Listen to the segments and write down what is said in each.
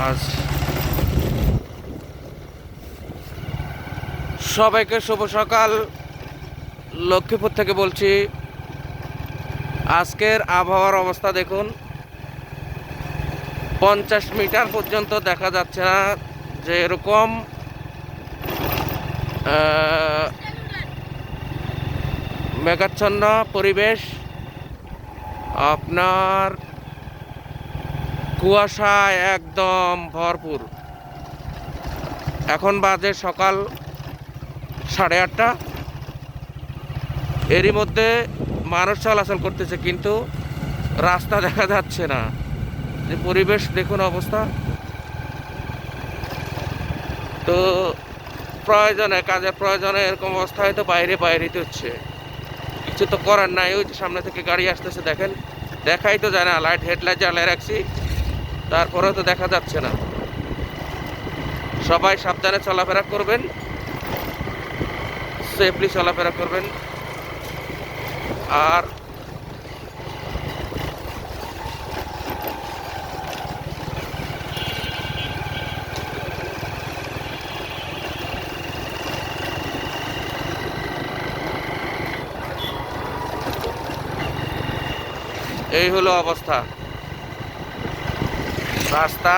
আজ সবাইকে শুভ সকাল। লক্ষ্মীপুর থেকে বলছি। আজকের আবহাওয়ার অবস্থা দেখুন, 50 মিটার পর্যন্ত দেখা যাচ্ছে না যে এরকম মেঘাচ্ছন্ন পরিবেশ, আপনার কুয়াশায় একদম ভরপুর। এখন বাজে সকাল 8:30। এরই মধ্যে মানুষ চলাচল করতেছে, কিন্তু রাস্তা দেখা যাচ্ছে না। যে পরিবেশ দেখুন অবস্থা। তো প্রয়োজনে, কাজের প্রয়োজনে এরকম অবস্থা হয়তো বাইরেতে হচ্ছে, কিছু তো করার নাই। ওই যে সামনে থেকে গাড়ি আসতেছে, দেখেন, দেখাই তো যায় না। লাইট, হেডলাইট জ্বালিয়ে রাখছি, তারপরেও তো দেখা যাচ্ছে না। সবাই সাবধানে চলাফেরা করবেন, সেফলি চলাফেরা করবেন। আর এই হলো অবস্থা। রাস্তা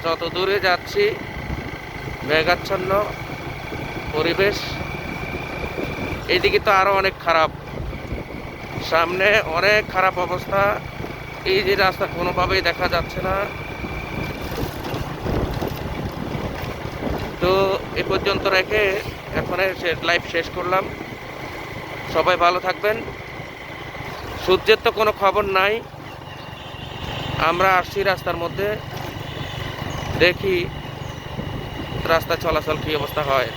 যত দূরে যাচ্ছি মেঘাচ্ছন্ন পরিবেশ। এইদিকে তো আরো অনেক খারাপ, সামনে অনেক খারাপ অবস্থা। এই যে রাস্তা কোনোভাবেই দেখা যাচ্ছে না। তো এ পর্যন্ত রেখে এখন লাইভ শেষ করলাম। সবাই ভালো থাকবেন। সূর্যের তো কোনো খবর নাই। আমরা আসছি রাস্তার মধ্যে, দেখি রাস্তা চলাচল কী অবস্থা হয়।